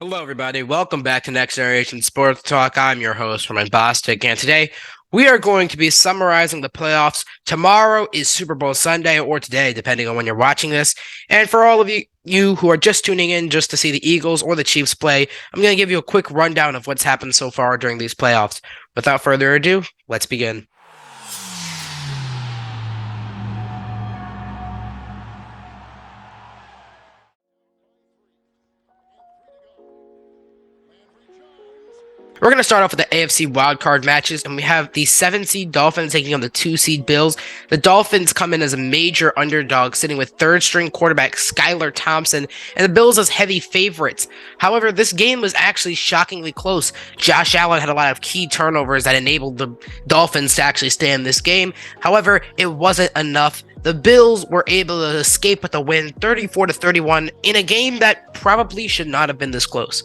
Hello, everybody. Welcome back to Next Generation Sports Talk. I'm your host, Roman Bostic, and today we are going to be summarizing the playoffs. Tomorrow is Super Bowl Sunday, or today, depending on when you're watching this. And for all of you who are just tuning in just to see the Eagles or the Chiefs play, I'm going to give you a quick rundown of what's happened so far during these playoffs. Without further ado, let's begin. We're going to start off with the AFC wildcard matches, and we have the 7-seed Dolphins taking on the 2-seed Bills. The Dolphins come in as a major underdog, sitting with third-string quarterback Skylar Thompson, and the Bills as heavy favorites. However, this game was actually shockingly close. Josh Allen had a lot of key turnovers that enabled the Dolphins to actually stay in this game. However, it wasn't enough. The Bills were able to escape with a win 34-31 in a game that probably should not have been this close.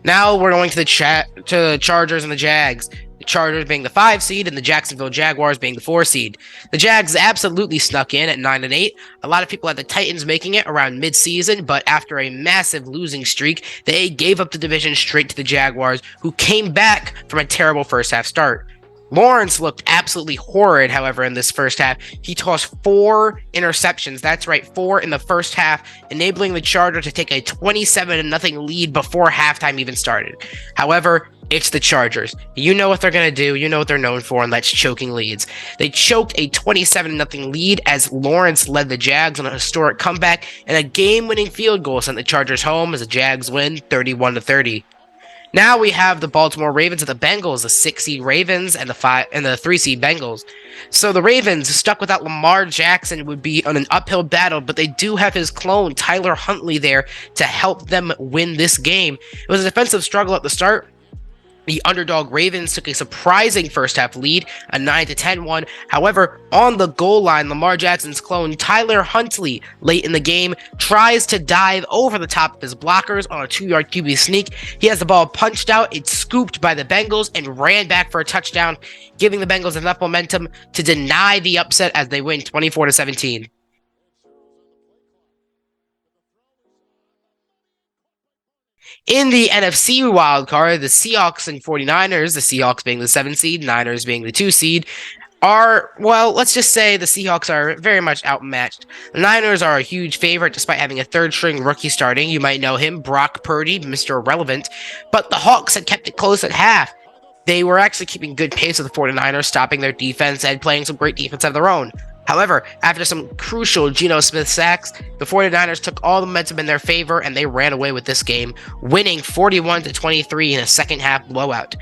Now we're going to the Chargers and the Jags. The Chargers being the 5 seed and the Jacksonville Jaguars being the 4 seed. The Jags absolutely snuck in at 9-8. A lot of people had the Titans making it around mid-season, but after a massive losing streak, they gave up the division straight to the Jaguars, who came back from a terrible first half start. Lawrence looked absolutely horrid, however, in this first half. He tossed 4 interceptions. That's right, 4 in the first half, enabling the Chargers to take a 27-0 lead before halftime even started. However, it's the Chargers. You know what they're going to do. You know what they're known for, and that's choking leads. They choked a 27-0 lead as Lawrence led the Jags on a historic comeback, and a game-winning field goal sent the Chargers home as the Jags win 31-30. Now we have the Baltimore Ravens and the Bengals, the 6-seed Ravens and the 3-seed Bengals. So the Ravens, stuck without Lamar Jackson, would be on an uphill battle, but they do have his clone, Tyler Huntley, there to help them win this game. It was a defensive struggle at the start. The underdog Ravens took a surprising first half lead, a 9-10 one. However, on the goal line, Lamar Jackson's clone, Tyler Huntley, late in the game, tries to dive over the top of his blockers on a 2-yard QB sneak. He has the ball punched out, it's scooped by the Bengals, and ran back for a touchdown, giving the Bengals enough momentum to deny the upset as they win 24-17. In the NFC wildcard, the Seahawks and 49ers, the Seahawks being the 7 seed, Niners being the 2 seed, well, let's just say the Seahawks are very much outmatched. The Niners are a huge favorite despite having a third-string rookie starting. You might know him, Brock Purdy, Mr. Irrelevant. But the Hawks had kept it close at half. They were actually keeping good pace with the 49ers, stopping their defense and playing some great defense of their own. However, after some crucial Geno Smith sacks, the 49ers took all the momentum in their favor and they ran away with this game, winning 41-23 in a second half blowout.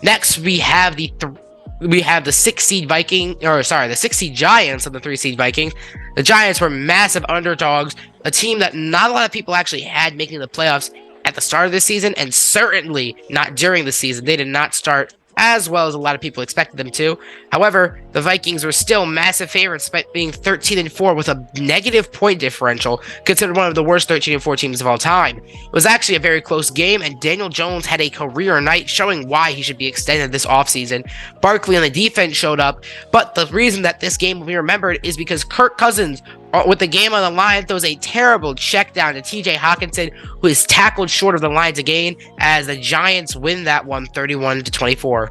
Next, we have the 6-seed the 6-seed Giants and the 3-seed Vikings. The Giants were massive underdogs, a team that not a lot of people actually had making the playoffs at the start of this season, and certainly not during the season. They did not start as well as a lot of people expected them to. However, the Vikings were still massive favorites despite being 13-4 with a negative point differential, considered one of the worst 13-4 teams of all time. It was actually a very close game, and Daniel Jones had a career night, showing why he should be extended this offseason. Barkley on the defense showed up, but the reason that this game will be remembered is because Kirk Cousins, with the game on the line, throws a terrible check down to TJ Hockenson, who is tackled short of the lines again, as the Giants win that one 31-24.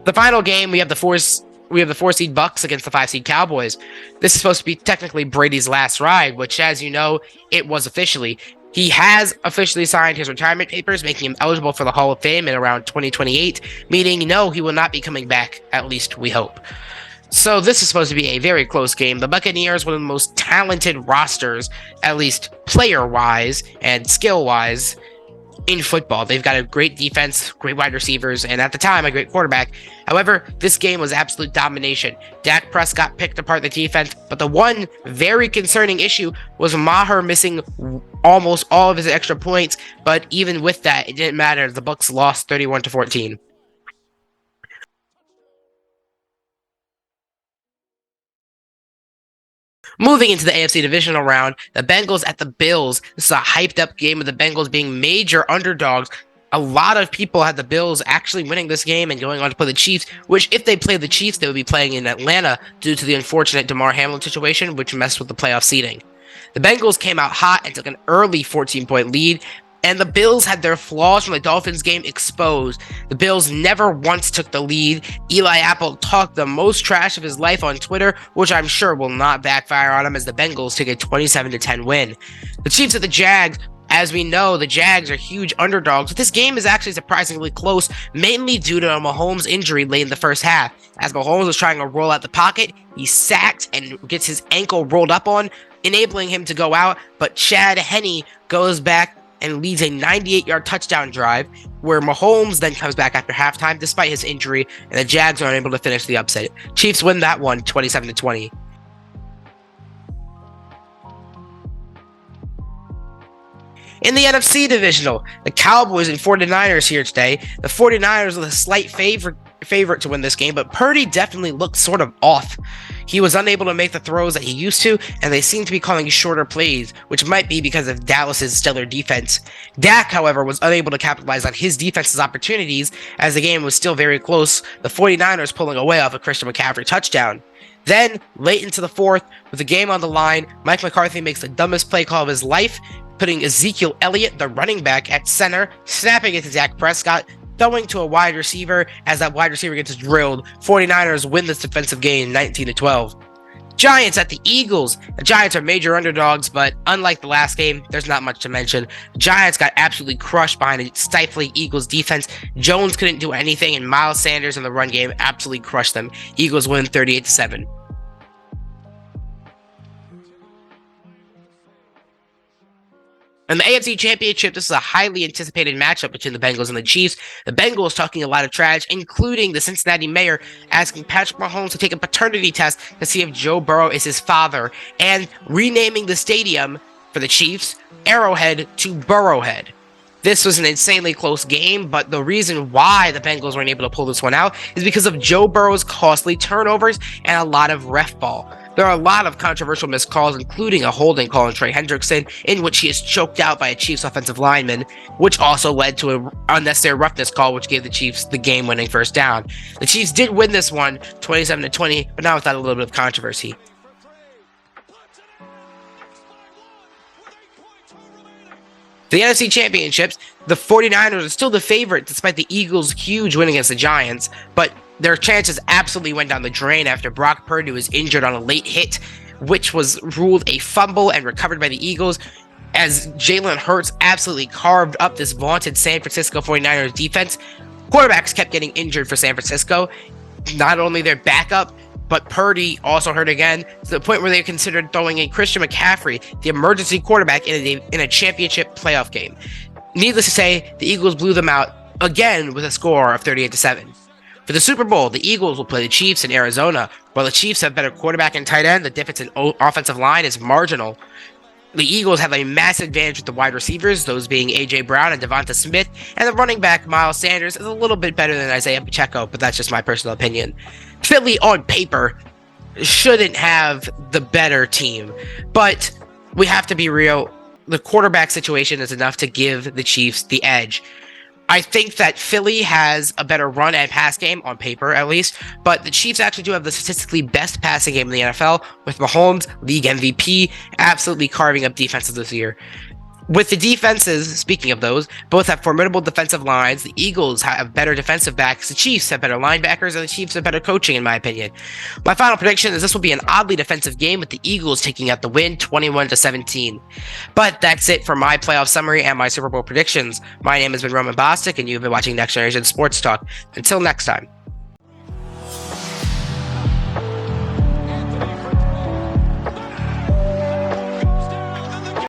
The final game, we have the 4-seed Bucks against the 5-seed Cowboys. This is supposed to be technically Brady's last ride, which, as you know, it was officially. He has officially signed his retirement papers, making him eligible for the Hall of Fame in around 2028, meaning no, he will not be coming back, at least we hope. So this is supposed to be a very close game. The Buccaneers, one of the most talented rosters, at least player-wise and skill-wise, in football. They've got a great defense, great wide receivers, and at the time, a great quarterback. However, this game was absolute domination. Dak Prescott picked apart the defense, but the one very concerning issue was Maher missing almost all of his extra points, but even with that, it didn't matter. The Bucs lost 31-14. Moving into the AFC divisional round, the Bengals at the Bills. This is a hyped up game with the Bengals being major underdogs. A lot of people had the Bills actually winning this game and going on to play the Chiefs, which if they played the Chiefs, they would be playing in Atlanta due to the unfortunate Damar Hamlin situation, which messed with the playoff seeding. The Bengals came out hot and took an early 14-point lead, And the Bills had their flaws from the Dolphins game exposed. The Bills never once took the lead. Eli Apple talked the most trash of his life on Twitter, which I'm sure will not backfire on him as the Bengals take a 27-10 win. The Chiefs at the Jags. As we know, the Jags are huge underdogs, but this game is actually surprisingly close, mainly due to a Mahomes injury late in the first half. As Mahomes was trying to roll out the pocket, he sacked and gets his ankle rolled up on, enabling him to go out, but Chad Henne goes back and leads a 98-yard touchdown drive, where Mahomes then comes back after halftime despite his injury, and the Jags are unable to finish the upset. Chiefs win that one 27-20. In the NFC divisional, the Cowboys and 49ers here today. The 49ers are the slight favorite to win this game, but Purdy definitely looked sort of off. He was unable to make the throws that he used to, and they seem to be calling shorter plays, which might be because of Dallas's stellar defense. Dak, however, was unable to capitalize on his defense's opportunities as the game was still very close, the 49ers pulling away off a Christian McCaffrey touchdown. Then, late into the fourth, with the game on the line, Mike McCarthy makes the dumbest play call of his life, putting Ezekiel Elliott, the running back, at center, snapping it to Dak Prescott, throwing to a wide receiver as that wide receiver gets drilled. 49ers win this defensive game 19-12. Giants at the Eagles. The Giants are major underdogs, but unlike the last game, there's not much to mention. The Giants got absolutely crushed behind a stifling Eagles defense. Jones couldn't do anything, and Miles Sanders in the run game absolutely crushed them. Eagles win 38-7. In the AFC Championship, this is a highly anticipated matchup between the Bengals and the Chiefs. The Bengals talking a lot of trash, including the Cincinnati mayor asking Patrick Mahomes to take a paternity test to see if Joe Burrow is his father, and renaming the stadium for the Chiefs, Arrowhead, to Burrowhead. This was an insanely close game, but the reason why the Bengals weren't able to pull this one out is because of Joe Burrow's costly turnovers and a lot of ref ball. There are a lot of controversial missed calls, including a holding call on Trey Hendrickson, in which he is choked out by a Chiefs offensive lineman, which also led to an unnecessary roughness call, which gave the Chiefs the game-winning first down. The Chiefs did win this one, 27-20, but not without a little bit of controversy. The NFC Championships, the 49ers are still the favorite despite the Eagles' huge win against the Giants, but their chances absolutely went down the drain after Brock Purdy was injured on a late hit, which was ruled a fumble and recovered by the Eagles, as Jalen Hurts absolutely carved up this vaunted San Francisco 49ers defense. Quarterbacks kept getting injured for San Francisco, not only their backup, but Purdy also hurt again, to the point where they considered throwing in Christian McCaffrey, the emergency quarterback, in a championship playoff game. Needless to say, the Eagles blew them out again with a score of 38-7. For the Super Bowl, the Eagles will play the Chiefs in Arizona. While the Chiefs have better quarterback and tight end, the difference in offensive line is marginal. The Eagles have a massive advantage with the wide receivers, those being A.J. Brown and Devonta Smith, and the running back, Miles Sanders, is a little bit better than Isaiah Pacheco, but that's just my personal opinion. Philly, on paper, shouldn't have the better team, but we have to be real. The quarterback situation is enough to give the Chiefs the edge. I think that Philly has a better run and pass game, on paper at least, but the Chiefs actually do have the statistically best passing game in the NFL, with Mahomes, league MVP, absolutely carving up defenses this year. With the defenses, speaking of those, both have formidable defensive lines. The Eagles have better defensive backs. The Chiefs have better linebackers, and the Chiefs have better coaching, in my opinion. My final prediction is this will be an oddly defensive game, with the Eagles taking out the win 21-17. But that's it for my playoff summary and my Super Bowl predictions. My name has been Roman Bostic, and you've been watching Next Generation Sports Talk. Until next time.